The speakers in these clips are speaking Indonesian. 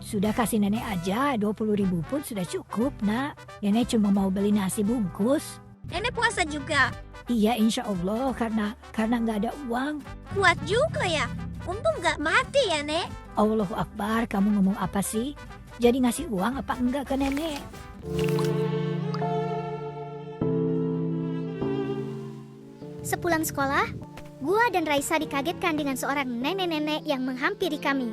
Sudah kasih nenek aja, 20.000 pun sudah cukup, nak. Nenek cuma mau beli nasi bungkus. Nenek puasa juga. Iya, insya Allah, karena nggak ada uang. Kuat juga ya. Untung nggak mati ya, Nek. Allahu Akbar, kamu ngomong apa sih? Jadi ngasih uang apa enggak ke nenek? Sepulang sekolah, gua dan Raisa dikagetkan dengan seorang nenek-nenek yang menghampiri kami.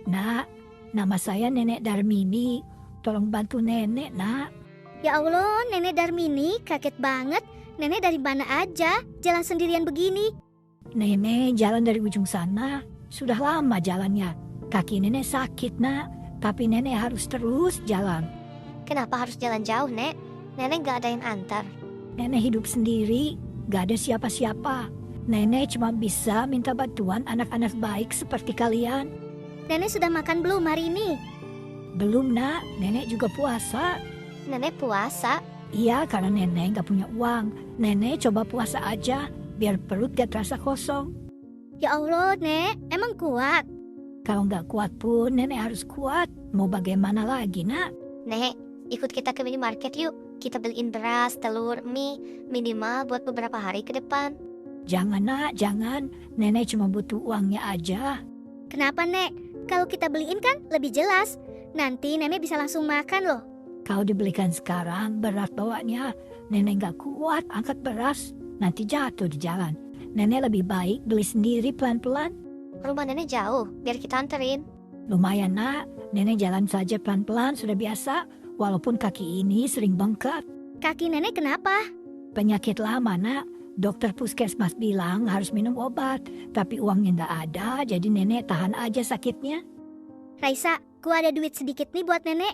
Nak, nama saya Nenek Darmini. Tolong bantu nenek, nak. Ya Allah, Nenek Darmini, kaget banget. Nenek dari mana aja, jalan sendirian begini? Nenek jalan dari ujung sana. Sudah lama jalannya. Kaki nenek sakit, nak. Tapi nenek harus terus jalan. Kenapa harus jalan jauh, Nek? Nenek gak ada yang antar. Nenek hidup sendiri, gak ada siapa-siapa. Nenek cuma bisa minta bantuan anak-anak baik seperti kalian. Nenek sudah makan belum hari ini? Belum, nak. Nenek juga puasa. Nenek puasa? Iya, karena nenek gak punya uang. Nenek coba puasa aja, biar perut gak terasa kosong. Ya Allah, Nek, emang kuat? Kalau gak kuat pun, nenek harus kuat. Mau bagaimana lagi, nak? Nek, ikut kita ke minimarket yuk. Kita beliin beras, telur, mie, minimal buat beberapa hari ke depan. Jangan, nak, jangan. Nenek cuma butuh uangnya aja. Kenapa, Nek? Kalau kita beliin kan lebih jelas. Nanti nenek bisa langsung makan loh. Kalau dibelikan sekarang, berat bawanya. Nenek gak kuat angkat beras, nanti jatuh di jalan. Nenek lebih baik beli sendiri pelan-pelan. Rumah nenek jauh, biar kita anterin. Lumayan, nak. Nenek jalan saja pelan-pelan sudah biasa, walaupun kaki ini sering bengkak. Kaki nenek kenapa? Penyakit lama, nak. Dokter puskesmas bilang harus minum obat, tapi uangnya gak ada, jadi nenek tahan aja sakitnya. Raisa, gua ada duit sedikit nih buat nenek.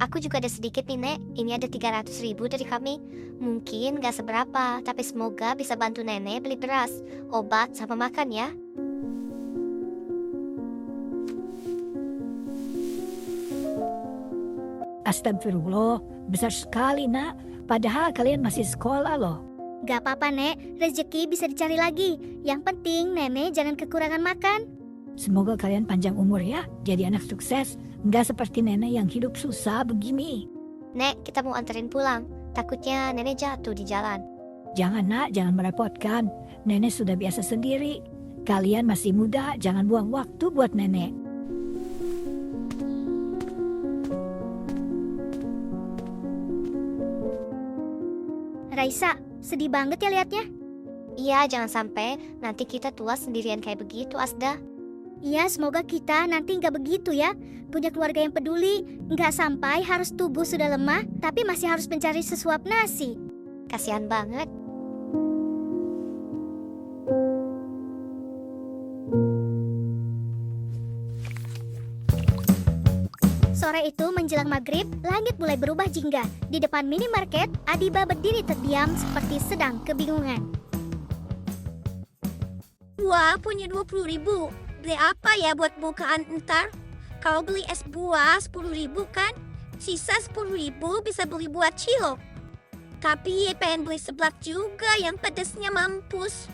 Aku juga ada sedikit nih, Nek. Ini ada 300.000 dari kami. Mungkin gak seberapa, tapi semoga bisa bantu nenek beli beras, obat, sama makan ya. Astagfirullah, besar sekali, nak. Padahal kalian masih sekolah loh. Gak apa-apa, Nek, rezeki bisa dicari lagi. Yang penting nenek jangan kekurangan makan. Semoga kalian panjang umur ya, jadi anak sukses. Nggak seperti nenek yang hidup susah begini. Nek, kita mau anterin pulang. Takutnya nenek jatuh di jalan. Jangan, nak, jangan merepotkan. Nenek sudah biasa sendiri. Kalian masih muda, jangan buang waktu buat nenek. Raisa, sedih banget ya liatnya. Iya, jangan sampai nanti kita tua sendirian kayak begitu, Asda. Iya, semoga kita nanti nggak begitu ya. Punya keluarga yang peduli, nggak sampai harus tubuh sudah lemah, tapi masih harus mencari sesuap nasi. Kasihan banget. Sore itu menjelang maghrib, langit mulai berubah jingga. Di depan minimarket, Adiba berdiri terdiam seperti sedang kebingungan. Wah, punya 20.000. Beli apa ya buat bukaan ntar? Kalau beli es buah 10.000 kan? Sisa 10.000 bisa beli buat cilok. Tapi pengen beli seblak juga yang pedasnya mampus.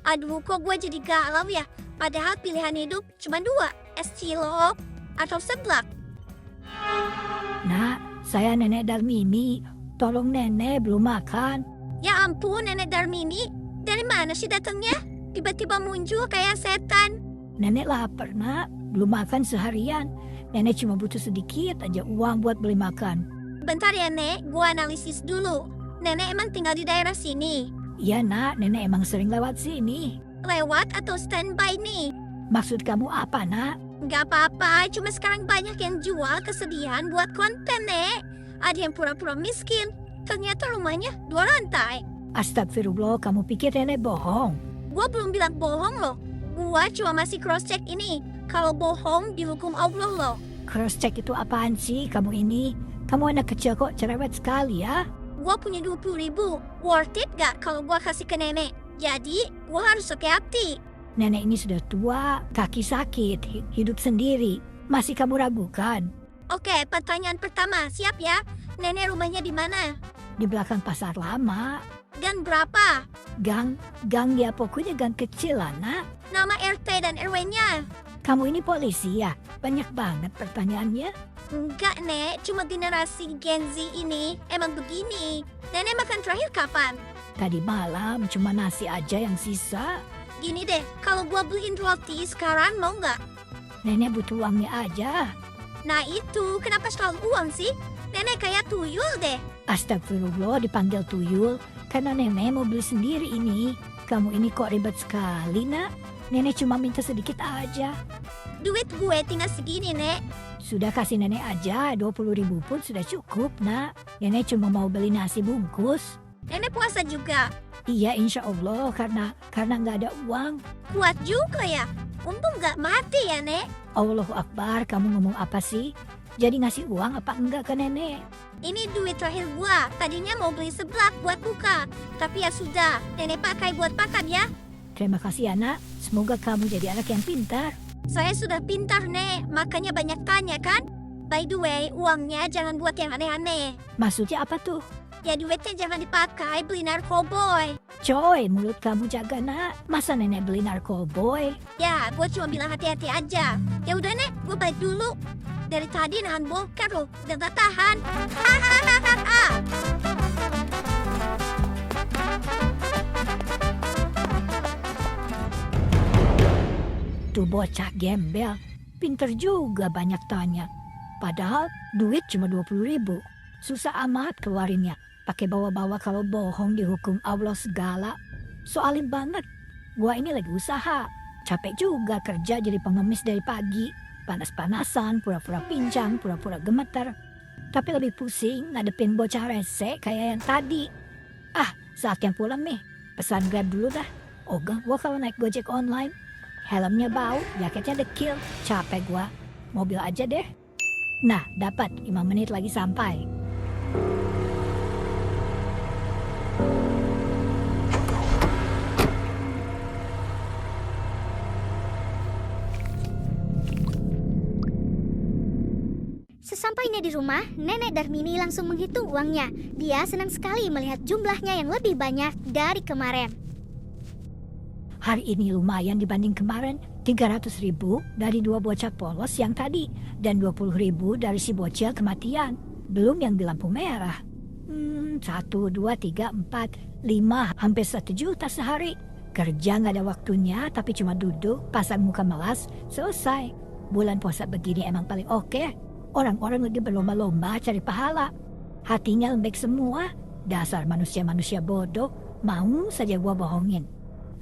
Aduh, kok gue jadi galau ya? Padahal pilihan hidup cuma 2, es cilok atau seblak. Nak, saya Nenek Darmini. Tolong nenek belum makan. Ya ampun, Nenek Darmini. Dari mana sih datangnya? Tiba-tiba muncul kayak setan. Nenek lapar, nak. Belum makan seharian. Nenek cuma butuh sedikit aja uang buat beli makan. Bentar ya, Nek. Gua analisis dulu. Nenek emang tinggal di daerah sini? Iya, nak. Nenek emang sering lewat sini. Lewat atau standby nih? Maksud kamu apa, nak? Nggak apa-apa, cuma sekarang banyak yang jual kesedihan buat konten, Nek. Ada yang pura-pura miskin. Ternyata rumahnya 2 lantai. Astagfirullah, kamu pikir nenek bohong? Gua belum bilang bohong loh. Gua cuma masih cross-check ini. Kalau bohong dihukum Allah loh. Cross-check itu apaan sih kamu ini? Kamu anak kecil kok cerewet sekali ya? Gua punya 20.000. Worth it gak kalau gua kasih ke nenek? Jadi, gua harus hati-hati. Nenek ini sudah tua, kaki sakit, hidup sendiri. Masih kamu ragukan? Oke, pertanyaan pertama. Siap ya? Nenek rumahnya di mana? Di belakang pasar lama. Gang berapa? Gang ya pokoknya gang kecil lah, nak. Nama RT dan RW-nya? Kamu ini polisi ya? Banyak banget pertanyaannya. Enggak, Nek. Cuma generasi Gen Z ini emang begini. Nenek makan terakhir kapan? Tadi malam cuma nasi aja yang sisa. Gini deh, kalau gua beliin roti sekarang mau nggak? Nenek butuh uangnya aja. Nah itu, kenapa selalu uang sih? Nenek kayak tuyul deh. Astagfirullah dipanggil tuyul. Karena nenek mau beli sendiri ini. Kamu ini kok ribet sekali, nak. Nenek cuma minta sedikit aja. Duit gue tinggal segini, Nek. Sudah kasih nenek aja, 20.000 pun sudah cukup, nak. Nenek cuma mau beli nasi bungkus. Nenek puasa juga. Iya, insya Allah, karena nggak ada uang. Kuat juga ya. Untung nggak mati ya, Nek. Allahu Akbar, kamu ngomong apa sih? Jadi ngasih uang apa enggak ke nenek? Ini duit terakhir gua. Tadinya mau beli seblak buat buka. Tapi ya sudah, nenek pakai buat makan ya. Terima kasih, anak. Semoga kamu jadi anak yang pintar. Saya sudah pintar, Nek. Makanya banyak tanya kan? By the way, uangnya jangan buat yang aneh-aneh. Maksudnya apa tuh? Ya duitnya jangan dipakai beli narkoboy. Coy, mulut kamu jaga, nak. Masa nenek beli narkoboy? Ya, gue cuma bilang hati-hati aja. Ya udah, Nek, gue balik dulu. Dari tadi nahan bongkar loh, udah gak tahan. Hahaha. Tuh bocah gembel. Pinter juga banyak tanya. Padahal duit cuma 20.000. Susah amat keluarinnya. Pakai bawa-bawa kalau bohong dihukum Allah segala. Soalin banget. Gua ini lagi usaha. Capek juga kerja jadi pengemis dari pagi. Panas-panasan, pura-pura pincang, pura-pura gemeter. Tapi lebih pusing ngadepin bocah rese kayak yang tadi. Ah, saatnya pulang nih. Pesan Grab dulu dah. Ogah gua kalau naik Gojek online. Helmnya bau, jaketnya dekil. Capek gua. Mobil aja deh. Nah, dapat 5 menit lagi sampai. Sesampainya di rumah, Nenek Darmini langsung menghitung uangnya. Dia senang sekali melihat jumlahnya yang lebih banyak dari kemarin. Hari ini lumayan dibanding kemarin. 300.000 dari 2 bocah polos yang tadi. Dan 20.000 dari si bocil kematian. Belum yang di lampu merah. 1, 2, 3, 4, 5. Hampir 1 juta sehari. Kerja nggak ada waktunya tapi cuma duduk, pasang muka melas, selesai. Bulan puasa begini emang paling oke. Orang-orang lagi berlomba-lomba cari pahala. Hatinya lembek semua. Dasar manusia-manusia bodoh. Mau saja gua bohongin.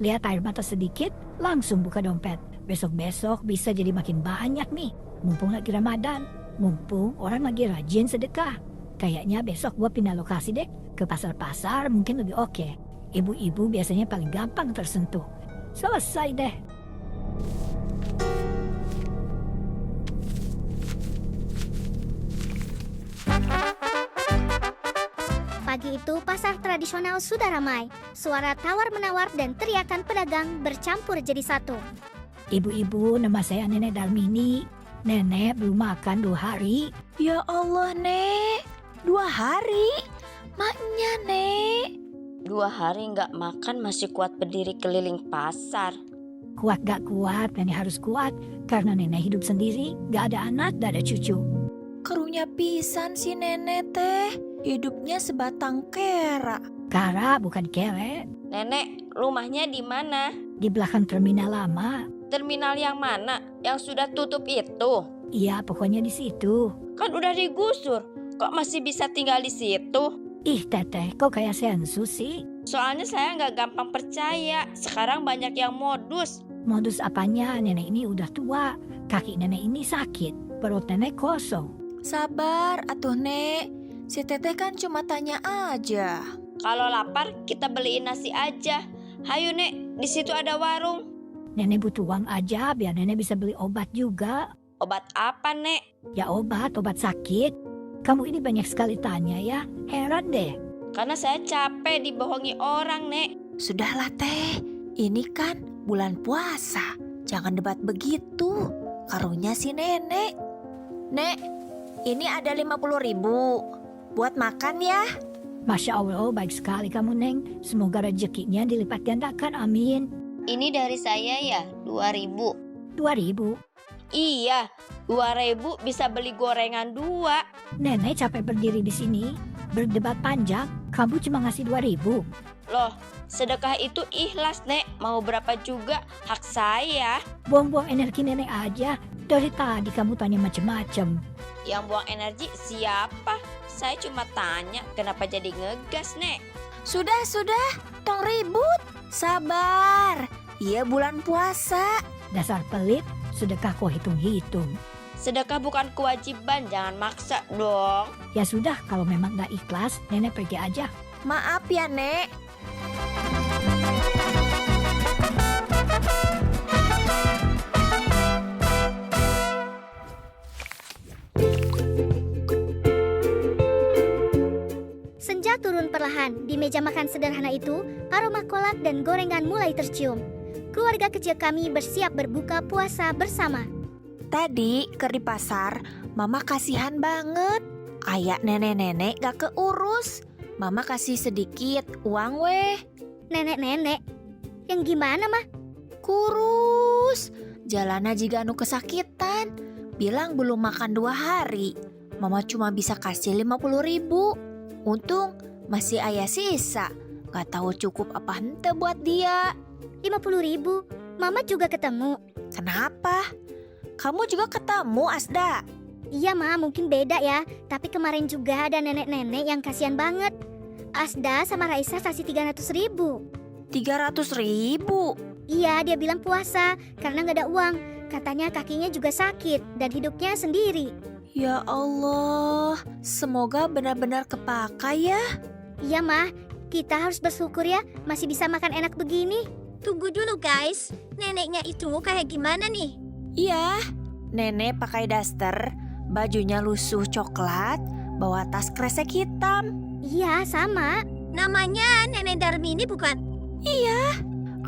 Lihat air mata sedikit, langsung buka dompet. Besok-besok bisa jadi makin banyak nih. Mumpung lagi Ramadan. Mumpung orang lagi rajin sedekah. Kayaknya besok gua pindah lokasi deh. Ke pasar-pasar mungkin lebih oke. Ibu-ibu biasanya paling gampang tersentuh. Selesai deh. Pagi itu pasar tradisional sudah ramai. Suara tawar-menawar dan teriakan pedagang bercampur jadi satu. Ibu-ibu, nama saya Nenek Darmini. Nenek belum makan 2 hari. Ya Allah, Nek. 2 hari? Maknya, Nek. 2 hari nggak makan masih kuat berdiri keliling pasar. Kuat gak kuat, nenek harus kuat. Karena nenek hidup sendiri, gak ada anak, gak ada cucu. Kerunya pisan si nenek teh. Hidupnya sebatang kera. Kara bukan kere. Nenek, rumahnya di mana? Di belakang terminal lama. Terminal yang mana? Yang sudah tutup itu? Iya, pokoknya di situ. Kan udah digusur. Kok masih bisa tinggal di situ? Ih, teteh, kok kayak sensus sih? Soalnya saya nggak gampang percaya. Sekarang banyak yang modus. Modus apanya? Nenek ini udah tua. Kaki nenek ini sakit. Perut nenek kosong. Sabar atuh, Nek. Si Teteh kan cuma tanya aja. Kalau lapar kita beliin nasi aja. Hayu Nek, di situ ada warung. Nenek butuh uang aja biar nenek bisa beli obat juga. Obat apa Nek? Ya obat sakit. Kamu ini banyak sekali tanya ya. Heran deh. Karena saya capek dibohongi orang Nek. Sudahlah, Teh. Ini kan bulan puasa. Jangan debat begitu. Karunya si nenek. Nek, ini ada 50.000. Buat makan ya. Masya Allah, baik sekali kamu, Neng. Semoga rezekinya dilipat gandakan, amin. Ini dari saya ya, 2.000. 2.000? Iya, 2.000 bisa beli gorengan 2. Nenek capek berdiri di sini, berdebat panjang, kamu cuma ngasih 2.000. Loh, sedekah itu ikhlas, Nek. Mau berapa juga hak saya. Buang-buang energi nenek aja. Dari tadi kamu tanya macem-macem. Yang buang energi siapa? Saya cuma tanya kenapa jadi ngegas, Nek. Sudah, tong ribut. Sabar, iya bulan puasa. Dasar pelit, sedekah kok hitung-hitung. Sedekah bukan kewajiban, jangan maksa dong. Ya sudah, kalau memang gak ikhlas, nenek pergi aja. Maaf ya, Nek. Senja turun perlahan. Di meja makan sederhana itu, aroma kolak dan gorengan mulai tercium. Keluarga kecil kami bersiap berbuka puasa bersama. Tadi ke di pasar, Mama kasihan banget. Kayak nenek-nenek gak keurus. Mama kasih sedikit uang weh. Nenek-nenek, yang gimana mah? Kurus. Jalana jika anu kesakitan. Bilang belum makan 2 hari. Mama cuma bisa kasih 50.000. Untung masih ayah sisa. Gak tahu cukup apa hente buat dia. 50.000, Mama juga ketemu. Kenapa? Kamu juga ketemu, Asda? Iya Ma, mungkin beda ya. Tapi kemarin juga ada nenek-nenek yang kasihan banget. Asda sama Raisa kasih 300.000. 300.000? Iya, dia bilang puasa karena gak ada uang. Katanya kakinya juga sakit dan hidupnya sendiri. Ya Allah, semoga benar-benar kepakai ya. Iya Ma, kita harus bersyukur ya masih bisa makan enak begini. Tunggu dulu guys, neneknya itu kayak gimana nih? Iya, nenek pakai daster, bajunya lusuh coklat, bawa tas kresek hitam. Iya, sama. Namanya Nenek Darmini bukan?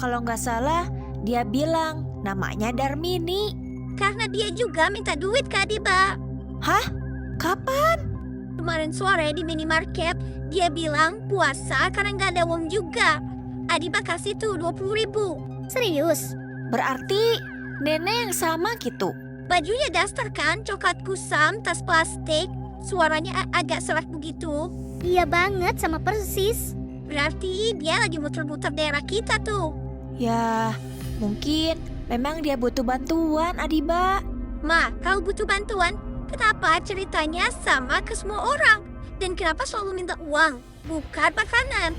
Kalau nggak salah, dia bilang namanya Darmini. Karena dia juga minta duit ke Adiba. Kapan? Kemarin sore di minimarket, dia bilang puasa karena nggak ada uang juga. Adiba kasih tuh 20.000. Serius? Berarti nenek yang sama gitu. Bajunya daster kan, coklat kusam, tas plastik. Suaranya agak serak begitu. Iya banget, sama persis. Berarti dia lagi muter-muter daerah kita tuh. Ya, mungkin memang dia butuh bantuan, Adiba. Ma, kalau butuh bantuan, kenapa ceritanya sama ke semua orang? Dan kenapa selalu minta uang, bukan makanan?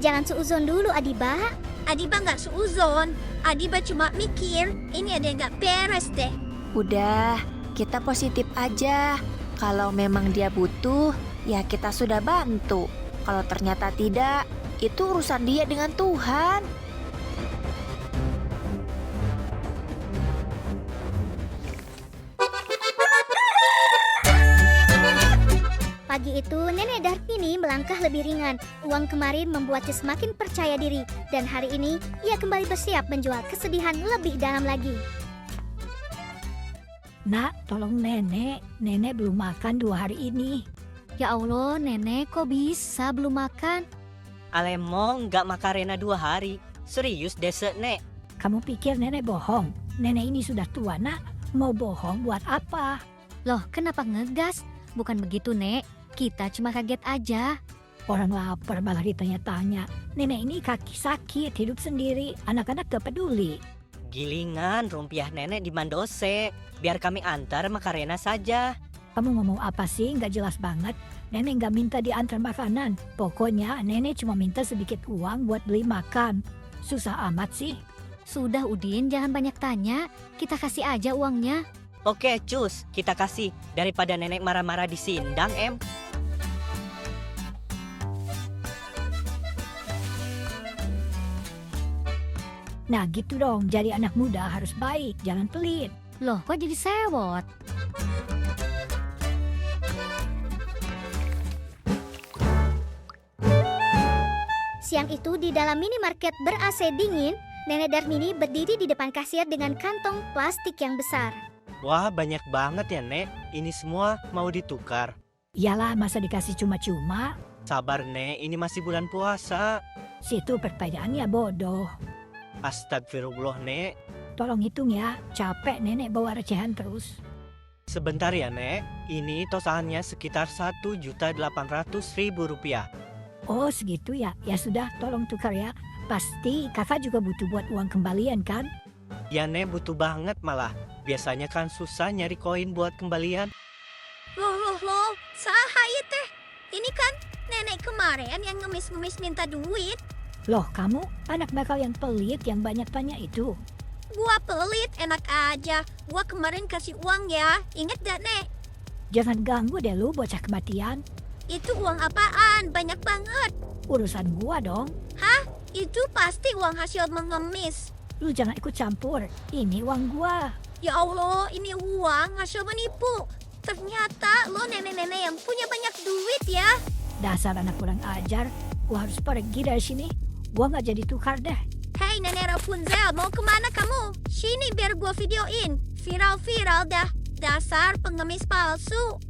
Jangan suuzon dulu, Adiba. Adiba nggak seuzon. Adiba cuma mikir, ini ada yang nggak beres deh. Udah, kita positif aja. Kalau memang dia butuh, ya kita sudah bantu. Kalau ternyata tidak, itu urusan dia dengan Tuhan. Pagi itu, Nenek Darmini melangkah lebih ringan. Uang kemarin membuatnya semakin percaya diri. Dan hari ini, ia kembali bersiap menjual kesedihan lebih dalam lagi. Nak, tolong nenek. Nenek belum makan 2 hari ini. Ya Allah, Nenek kok bisa belum makan? Alemong nggak makarena 2 hari. Serius dese, Nek. Kamu pikir nenek bohong? Nenek ini sudah tua, nak. Mau bohong buat apa? Loh, kenapa ngegas? Bukan begitu, Nek. Kita cuma kaget aja. Orang lapar malah ditanya-tanya. Nenek ini kaki sakit, hidup sendiri. Anak-anak gak peduli. Gilingan rumpiah nenek di Mandose. Biar kami antar makarena saja. Kamu ngomong apa sih? Gak jelas banget. Nenek gak minta diantar makanan. Pokoknya nenek cuma minta sedikit uang buat beli makan. Susah amat sih. Sudah, Udin, jangan banyak tanya. Kita kasih aja uangnya. Oke, cus, kita kasih. Daripada nenek marah-marah di sindang, Em. Nah gitu dong, jadi anak muda harus baik, jangan pelit. Loh, kok jadi sewot? Siang itu di dalam minimarket ber-AC dingin, Nenek Darmini berdiri di depan kasir dengan kantong plastik yang besar. Wah, banyak banget ya, Nek. Ini semua mau ditukar. Iyalah, masa dikasih cuma-cuma? Sabar, Nek. Ini masih bulan puasa. Situ pertanyaannya bodoh. Astagfirullah, Nek. tolong hitung ya. Capek nenek bawa recehan terus. Sebentar ya, Nek. Ini totalnya sekitar Rp1.800.000. Oh segitu ya? Ya sudah, tolong tukar ya. Pasti kakak juga butuh buat uang kembalian kan? Ya, Nek, butuh banget malah. Biasanya kan susah nyari koin buat kembalian. Loh, saha ieu teh? Ini kan nenek kemarin yang ngemis-ngemis minta duit. Loh kamu anak bakal yang pelit yang banyak tanya itu. Gua pelit, enak aja. Gua kemarin kasih uang ya. Ingat gak, Nek? Jangan ganggu deh lu bocah kematian. Itu uang apaan? Banyak banget. Urusan gua dong. Itu pasti uang hasil mengemis. Lu jangan ikut campur. Ini uang gua. Ya Allah, ini uang hasil menipu. Ternyata lo nenek-nenek yang punya banyak duit ya. Dasar anak kurang ajar. Gua harus pergi dari sini. Gua nggak jadi tukar deh. Hei nenek Rapunzel, mau kemana kamu? Sini biar gua videoin. Viral-viral dah. Dasar pengemis palsu.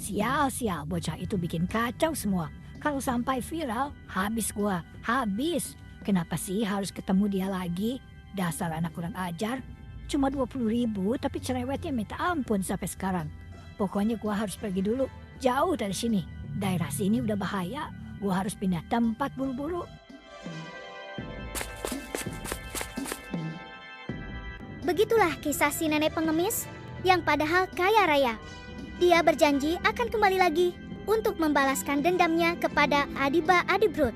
Sial, bocah itu bikin kacau semua. Kalau sampai viral, habis gua. Habis. Kenapa sih harus ketemu dia lagi? Dasar anak kurang ajar. Cuma 20.000 tapi cerewetnya minta ampun sampai sekarang. Pokoknya gua harus pergi dulu. Jauh dari sini. Daerah sini udah bahaya. Gua harus pindah tempat buru-buru. Begitulah kisah si nenek pengemis yang padahal kaya raya. Dia berjanji akan kembali lagi untuk membalaskan dendamnya kepada Adiba Adibrut.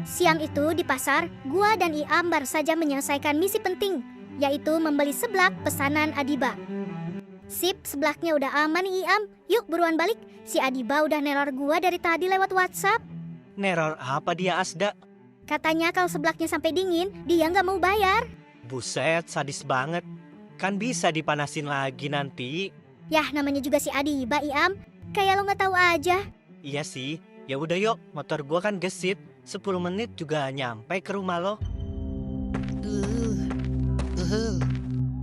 Siang itu di pasar, gua dan Iam baru saja menyelesaikan misi penting, yaitu membeli seblak pesanan Adiba. Sip, seblaknya udah aman nih Iam. Yuk buruan balik. Si Adiba udah neror gua dari tadi lewat WhatsApp. Neror apa dia, Asda? Katanya kalau seblaknya sampai dingin, dia nggak mau bayar. Buset, sadis banget. Kan bisa dipanasin lagi nanti. Yah, namanya juga si Adiba, Iam. Kayak lo nggak tahu aja. Iya sih. Ya udah yuk, motor gua kan gesit. 10 menit juga nyampe ke rumah lo.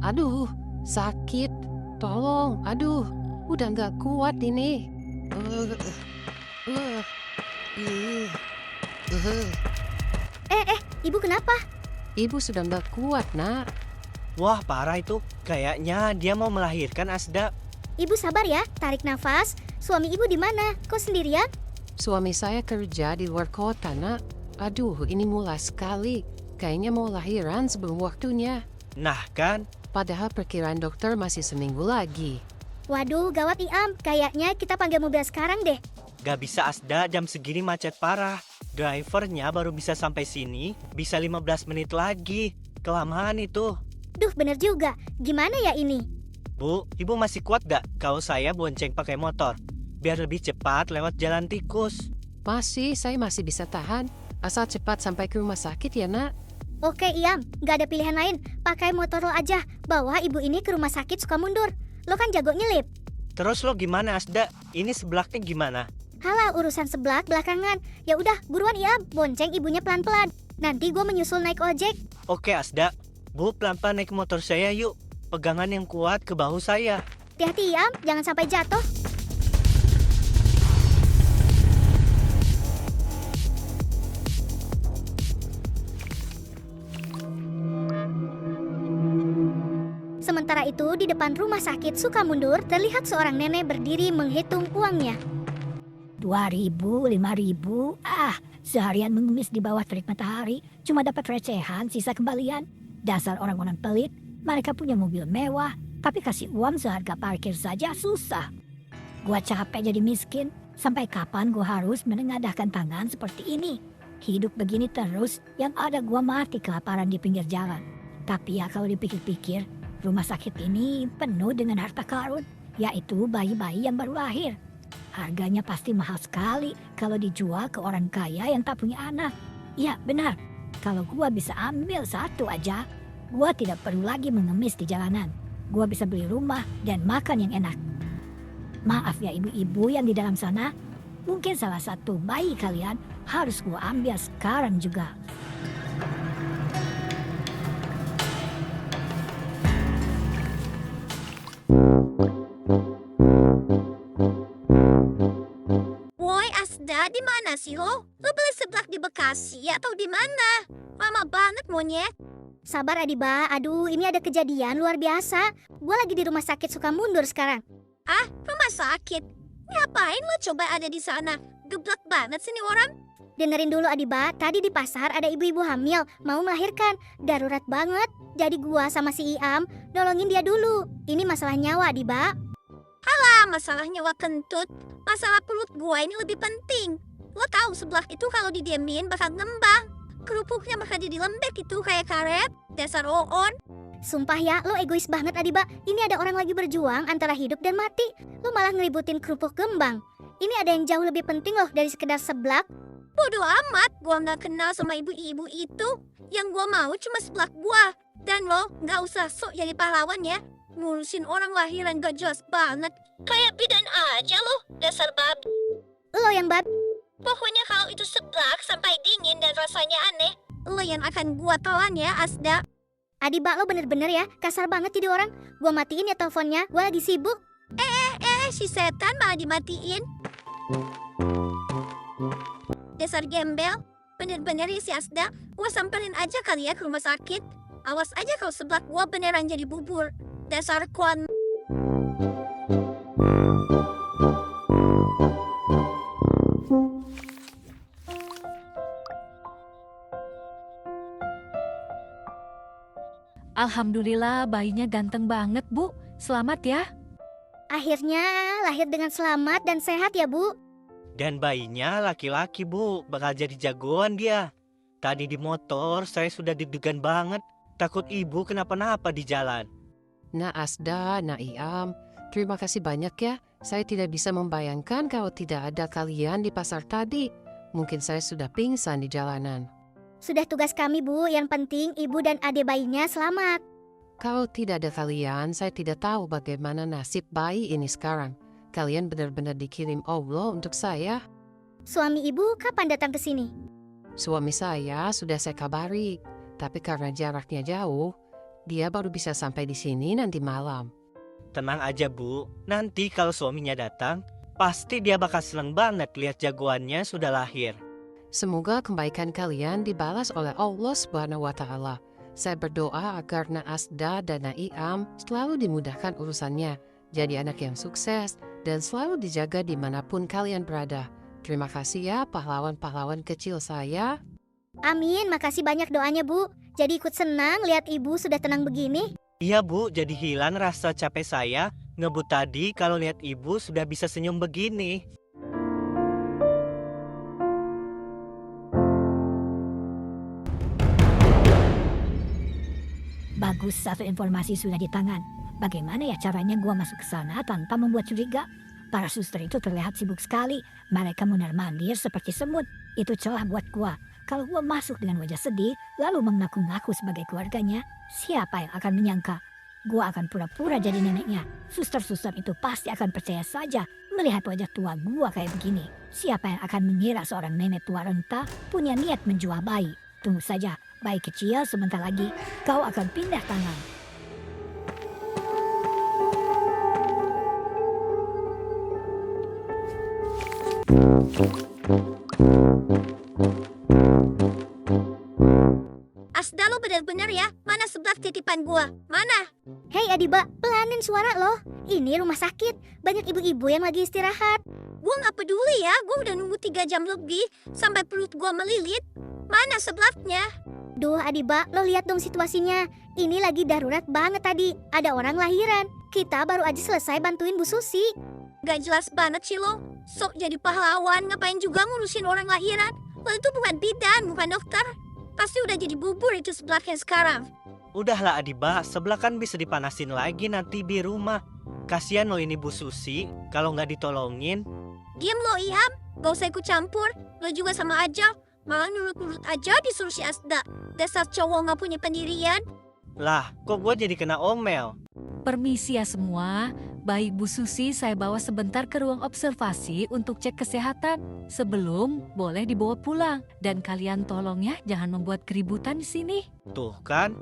Aduh, sakit. Tolong, aduh. Udah nggak kuat ini. Ibu kenapa? Ibu sudah nggak kuat, Nak. Wah, parah itu. Kayaknya dia mau melahirkan, Asda. Ibu sabar ya, tarik nafas. Suami ibu di mana? Kok sendirian? Suami saya kerja di luar kota, Nak. Aduh, ini mulai sekali. Kayaknya mau lahiran sebelum waktunya. Nah kan, Padahal perkiraan dokter masih seminggu lagi. Waduh, gawat Iam. Kayaknya kita panggil mobil sekarang deh. gak bisa Asda, jam segini macet parah. Drivernya baru bisa sampai sini, bisa 15 menit lagi. Kelamaan itu. Duh, bener juga. Gimana ya ini? Bu, ibu masih kuat gak kalau saya bonceng pakai motor? Biar lebih cepat lewat jalan tikus. Saya masih bisa tahan. Asal cepat sampai ke rumah sakit ya, Nak. Oke Iam, gak ada pilihan lain. Pakai motor lo aja. Bawa ibu ini ke rumah sakit Sukamundur. Lo kan jago nyelip. Terus lo gimana Asda? Ini sebelaknya gimana? Halah, urusan sebelah belakangan. Ya udah, buruan Iam. Bonceng ibunya pelan-pelan. Nanti gue menyusul naik ojek. Oke Asda. Bu, pelan-pelan naik motor saya yuk. Pegangan yang kuat ke bahu saya. Hati-hati Iam, jangan sampai jatuh. Sementara itu, di depan rumah sakit Sukamundur terlihat seorang nenek berdiri menghitung uangnya. 2.000, 5.000. Seharian mengemis di bawah terik matahari, cuma dapat recehan sisa kembalian. Dasar orang-orang pelit. Mereka punya mobil mewah, tapi kasih uang seharga parkir saja susah. Gua capek jadi miskin. Sampai kapan gua harus menengadahkan tangan seperti ini? Hidup begini terus, yang ada gua mati kelaparan di pinggir jalan. Tapi ya kalau dipikir-pikir, rumah sakit ini penuh dengan harta karun, yaitu bayi-bayi yang baru lahir. Harganya pasti mahal sekali kalau dijual ke orang kaya yang tak punya anak. Ya benar, kalau gua bisa ambil satu aja, gua tidak perlu lagi mengemis di jalanan. Gua bisa beli rumah dan makan yang enak. Maaf ya ibu-ibu yang di dalam sana, mungkin salah satu bayi kalian harus gua ambil sekarang juga. di mana sih lo? Lo beli seblak di Bekasi atau di mana? Lama banget monyet. Sabar Adiba, aduh ini ada kejadian luar biasa. Gue lagi di rumah sakit Sukamundur sekarang. Ah, rumah sakit? Ngapain lo coba ada di sana? Geblak banget sih nih orang. Dengerin dulu Adiba, tadi di pasar ada ibu-ibu hamil mau melahirkan. Darurat banget. Jadi gua sama si Iam nolongin dia dulu. Ini masalah nyawa Adiba. Ah, masalah nyawa kentut. Masalah perut gua ini lebih penting. Lo tahu seblak itu kalau didiemin bakal ngembang. Kerupuknya bakal jadi lembek itu kayak karet. Dasar oon. Sumpah ya, lo egois banget Adiba. Ini ada orang lagi berjuang antara hidup dan mati. Lo malah ngeributin kerupuk gembang. Ini ada yang jauh lebih penting loh dari sekedar seblak. Bodoh amat, gua nggak kenal sama ibu-ibu itu. Yang gua mau cuma seblak gua. Dan lo nggak usah sok jadi pahlawan ya. Ngurusin orang lahiran gak jelas banget. Kayak bidan aja lo, dasar babi. Lo yang bab... Pokoknya kalau itu seblak sampai dingin dan rasanya aneh, lo yang akan gua telan ya, Asda. Adiba lo bener-bener ya, kasar banget jadi orang. Gua matiin ya teleponnya, gua lagi sibuk. Si setan malah dimatiin. Dasar gembel, bener-bener ya si Asda. Gua samperin aja kali ya ke rumah sakit. Awas aja kalau seblak gua beneran jadi bubur. Dasar kon. Alhamdulillah bayinya ganteng banget, Bu. Selamat ya. Akhirnya lahir dengan selamat dan sehat ya Bu. Dan bayinya laki-laki, Bu. Bakal jadi jagoan dia. Tadi di motor saya sudah deg-degan banget. Takut ibu kenapa-napa di jalan. Nah Asda, nah Iam, terima kasih banyak ya. Saya tidak bisa membayangkan kalau tidak ada kalian di pasar tadi. Mungkin saya sudah pingsan di jalanan. Sudah tugas kami Bu, yang penting ibu dan adik bayinya selamat. Kalau tidak ada kalian, saya tidak tahu bagaimana nasib bayi ini sekarang. Kalian benar-benar dikirim Allah untuk saya. Suami ibu kapan datang ke sini? Suami saya sudah saya kabari, tapi karena jaraknya jauh, dia baru bisa sampai di sini nanti malam. Tenang aja, Bu. Nanti kalau suaminya datang, pasti dia bakal seneng banget lihat jagoannya sudah lahir. Semoga kebaikan kalian dibalas oleh Allah Subhanahu wa Ta'ala. Saya berdoa agar Asda dan Iam selalu dimudahkan urusannya, jadi anak yang sukses dan selalu dijaga dimanapun kalian berada. Terima kasih ya pahlawan-pahlawan kecil saya. Amin, makasih banyak doanya Bu. Jadi ikut senang lihat ibu sudah tenang begini. Iya, Bu, jadi hilang rasa capek saya ngebut tadi kalau lihat ibu sudah bisa senyum begini. Bagus, satu informasi sudah di tangan. Bagaimana ya caranya gua masuk ke sana tanpa membuat curiga? Para suster itu terlihat sibuk sekali. Mereka mondar-mandir seperti semut. Itu celah buat gua. Kalau gua masuk dengan wajah sedih, lalu mengaku-ngaku sebagai keluarganya, siapa yang akan menyangka? Gua akan pura-pura jadi neneknya. Suster-suster itu pasti akan percaya saja melihat wajah tua gua kayak begini. Siapa yang akan mengira seorang nenek tua renta punya niat menjual bayi? Tunggu saja, bayi kecil sebentar lagi kau akan pindah tangan. Asda lo bener-bener ya, mana seblak titipan gua? Mana? Hei Adiba, pelanin suara lo. Ini rumah sakit, banyak ibu-ibu yang lagi istirahat. Gua gak peduli ya, gua udah nunggu 3 jam lebih sampai perut gua melilit. Mana seblaknya? Duh Adiba, lo lihat dong situasinya. Ini lagi darurat banget tadi, ada orang lahiran. Kita baru aja selesai bantuin Bu Susi. Gak jelas banget sih lo. Sok jadi pahlawan, ngapain juga ngurusin orang lahiran? Lo itu bukan bidan, bukan dokter. Pasti udah jadi bubur itu seblaknya sekarang. Udahlah Adiba, sebelah kan bisa dipanasin lagi nanti di rumah. Kasian lo ini Bu Susi, kalau nggak ditolongin. Diam lo Iam, gak usah ikut campur. Lo juga sama aja, malah nurut-nurut aja disuruh si Asda. Dasar cowok gak punya pendirian. Lah, kok gue jadi kena omel? Permisi ya semua, bayi Bu Susi saya bawa sebentar ke ruang observasi untuk cek kesehatan. Sebelum boleh dibawa pulang. Dan kalian tolong ya jangan membuat keributan di sini. Tuh kan.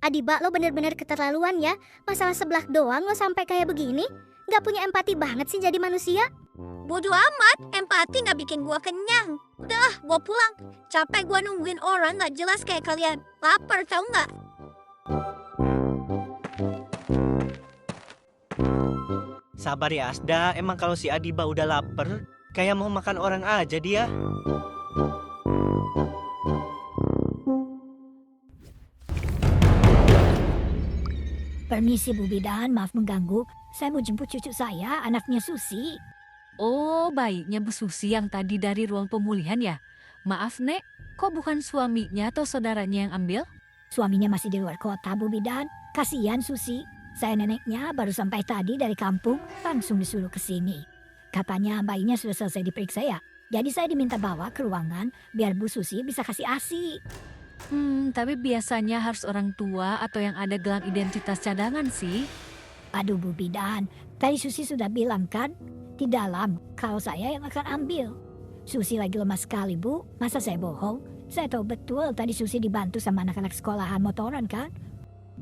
Adiba, lo bener-bener keterlaluan ya. Masalah seblak doang lo sampai kayak begini. Nggak punya empati banget sih jadi manusia. Bodoh amat, empati nggak bikin gua kenyang. Udah, gua pulang. Capek gua nungguin orang nggak jelas kayak kalian. Lapar tau nggak? Sabar ya Asda, emang kalau si Adiba udah lapar, kayak mau makan orang aja dia. Permisi Bu Bidan, maaf mengganggu. Saya mau jemput cucu saya, anaknya Susi. Oh, baiknya Bu Susi yang tadi dari ruang pemulihan ya? Maaf, Nek, kok bukan suaminya atau saudaranya yang ambil? Suaminya masih di luar kota, Bu Bidan. Kasihan Susi. Saya neneknya baru sampai tadi dari kampung, langsung disuruh ke sini. Katanya bayinya sudah selesai diperiksa ya. Jadi saya diminta bawa ke ruangan biar Bu Susi bisa kasih ASI. Tapi biasanya harus orang tua atau yang ada gelang identitas cadangan sih. Aduh Bu Bidan, tadi Susi sudah bilang kan, di dalam kalau saya yang akan ambil. Susi lagi lemah sekali Bu, masa saya bohong? Saya tahu betul tadi Susi dibantu sama anak-anak sekolahan motoran kan?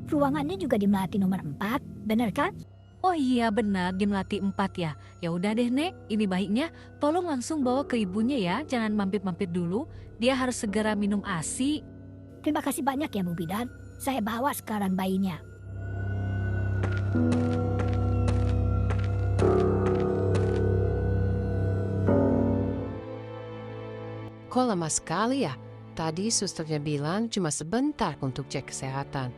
Ruangannya juga di Melati nomor 4, bener kan? Oh iya benar, di Melati 4 ya. Ya udah deh Nek, ini baiknya tolong langsung bawa ke ibunya ya, jangan mampir-mampir dulu. Dia harus segera minum ASI. Terima kasih banyak ya Bu Bidan, saya bawa sekarang bayinya. Kok lama sekali ya? Tadi susternya bilang cuma sebentar untuk cek kesehatan.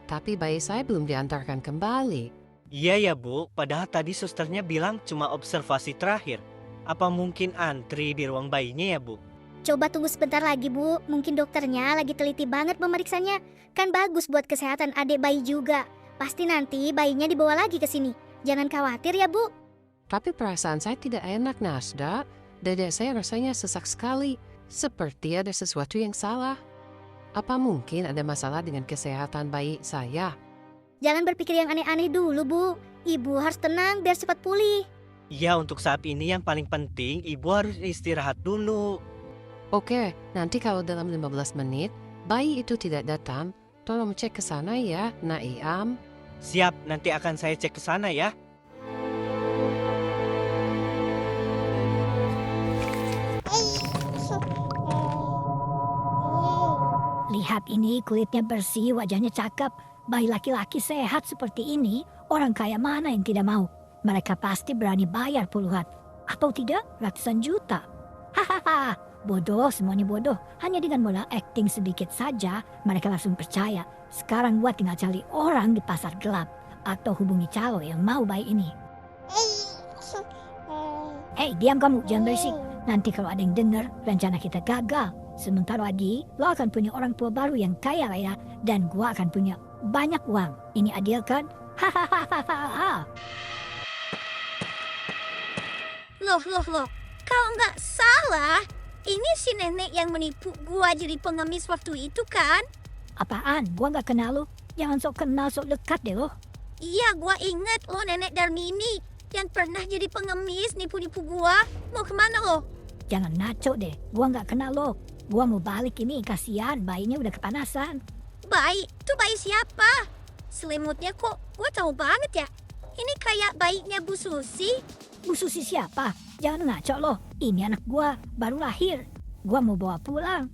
Tapi bayi saya belum diantarkan kembali. Iya ya Bu, padahal tadi susternya bilang cuma observasi terakhir. Apa mungkin antri di ruang bayinya ya Bu? Coba tunggu sebentar lagi Bu, mungkin dokternya lagi teliti banget memeriksanya. Kan bagus buat kesehatan adik bayi juga. Pasti nanti bayinya dibawa lagi ke sini. Jangan khawatir ya Bu. Tapi perasaan saya tidak enak, Nasda. Dada saya rasanya sesak sekali. Seperti ada sesuatu yang salah. Apa mungkin ada masalah dengan kesehatan bayi saya? Jangan berpikir yang aneh-aneh dulu Bu. Ibu harus tenang biar cepat pulih. Ya untuk saat ini yang paling penting ibu harus istirahat dulu. Oke, nanti kalau dalam 15 menit bayi itu tidak datang, tolong cek ke sana ya, Nak Iam. Siap, nanti akan saya cek ke sana ya. Lihat ini, kulitnya bersih, wajahnya cakep. Bayi laki-laki sehat seperti ini, orang kaya mana yang tidak mau? Mereka pasti berani bayar puluhan. Atau tidak, ratusan juta. Hahaha, bodoh, semuanya bodoh. Hanya dengan modal acting sedikit saja, mereka langsung percaya. Sekarang gua tinggal cari orang di pasar gelap. Atau hubungi calo yang mau bayi ini. Hei, diam kamu, jangan berisik. Nanti kalau ada yang dengar, rencana kita gagal. Sementara lagi, lo akan punya orang tua baru yang kaya raya. Dan gua akan punya banyak uang. Ini adil kan? Hahaha. Loh. Kau nggak salah. Ini si nenek yang menipu gua jadi pengemis waktu itu kan? Apaan? Gua nggak kenal lo. Jangan sok kenal, sok dekat deh lo. Iya, gua inget lo nenek Darmini yang pernah jadi pengemis nipu-nipu gua. Mau kemana lo? Jangan ngaco deh. Gua nggak kenal lo. Gua mau balik ini, kasihan bayinya udah kepanasan. Bayi? Tuh bayi siapa? Selimutnya kok gua tahu banget ya. Ini kayak bayinya Bu Susi. Bu Susi siapa? Jangan ngaco lo. Ini anak gua, baru lahir. Gua mau bawa pulang.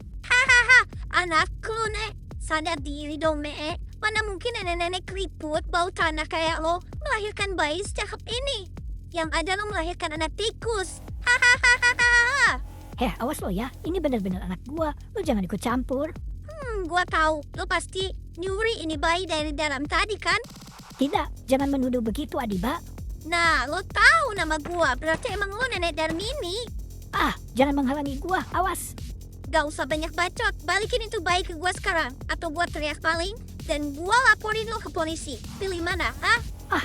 Anakku, Nek. Sadar diri dong, Nek. Mana mungkin nenek-nenek keriput bau tanah kayak lo melahirkan bayi secakep ini. Yang ada lo melahirkan anak tikus. Hahaha. Awas lo ya. Ini bener-bener anak gua. Lo jangan ikut campur. Gua tahu. Lo pasti nyuri ini bayi dari dalam tadi kan? Tidak, jangan menuduh begitu Adiba. Nah, lo tahu nama gua. Berarti emang lo nenek Darmini. Jangan menghalangi gua. Awas. Gak usah banyak bacot. Balikin itu bayi ke gua sekarang. Atau gua teriak maling. Dan gua laporin lo ke polisi. Pilih mana,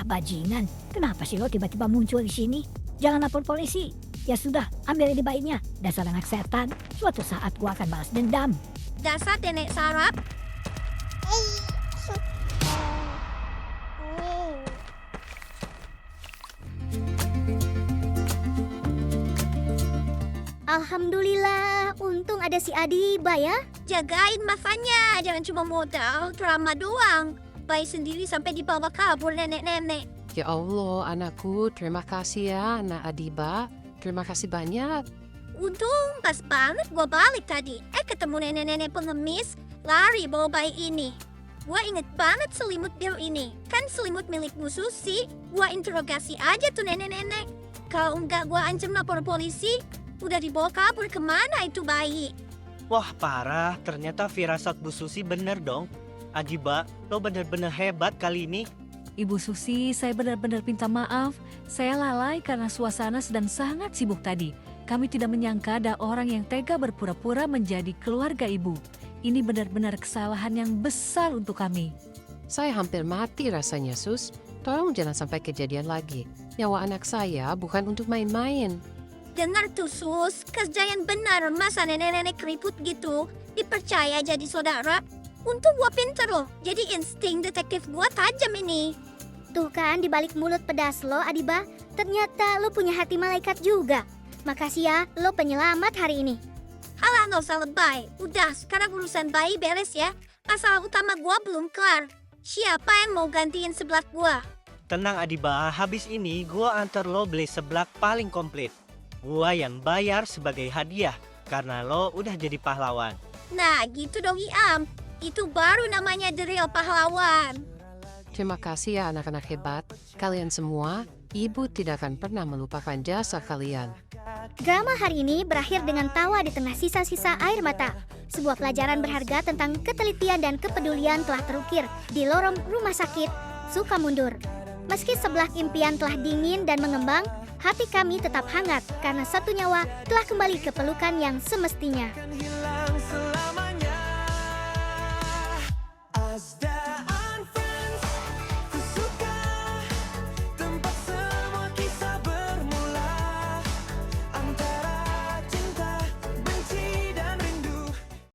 Bajingan. Kenapa sih lo tiba-tiba muncul di sini? Jangan lapor polisi. Ya sudah, ambil ini bayinya. Dasar anak setan. Suatu saat gua akan balas dendam. Dasar nenek sarap. Alhamdulillah, untung ada si Adiba ya. Jagain makanya. Jangan cuma modal drama doang. Bayi sendiri sampai dibawa kabur nenek-nenek. Ya Allah, anakku, terima kasih ya, anak Adiba. Terima kasih banyak. Untung pas banget gue balik tadi. Ketemu nenek-nenek pengemis lari bawa bayi ini. Gue inget banget selimut biru ini. Kan selimut milik Bu Susi. Gue interogasi aja tuh nenek-nenek. Kalau enggak gue ancam lapor polisi. Udah dibawa kabur kemana itu bayi? Wah parah, ternyata firasat Bu Susi bener dong. Adiba, lo bener-bener hebat kali ini. Ibu Susi, saya benar-benar minta maaf. Saya lalai karena suasana sedang sangat sibuk tadi. Kami tidak menyangka ada orang yang tega berpura-pura menjadi keluarga ibu. Ini benar-benar kesalahan yang besar untuk kami. Saya hampir mati rasanya, Sus. Tolong jangan sampai kejadian lagi. Nyawa anak saya bukan untuk main-main. Dengar tuh Sus, kerjaan benar masa nenek-nenek keriput gitu. Dipercaya jadi saudara. Untung gue pinter loh, jadi insting detektif gue tajam ini. Tuh kan di balik mulut pedas lo, Adiba, ternyata lo punya hati malaikat juga. Makasih ya, lo penyelamat hari ini. Alah gak usah lebay, udah sekarang urusan bayi beres ya. Masalah utama gue belum kelar. Siapa yang mau gantiin seblak gue? Tenang Adiba, habis ini gua antar lo beli seblak paling komplit. Gua yang bayar sebagai hadiah, karena lo udah jadi pahlawan. Nah gitu dong Iam, itu baru namanya the real pahlawan. Terima kasih ya anak-anak hebat. Kalian semua, ibu tidak akan pernah melupakan jasa kalian. Drama hari ini berakhir dengan tawa di tengah sisa-sisa air mata. Sebuah pelajaran berharga tentang ketelitian dan kepedulian telah terukir di lorong rumah sakit Sukamundur. Meski sebelah impian telah dingin dan mengembang, hati kami tetap hangat karena satu nyawa telah kembali ke pelukan yang semestinya.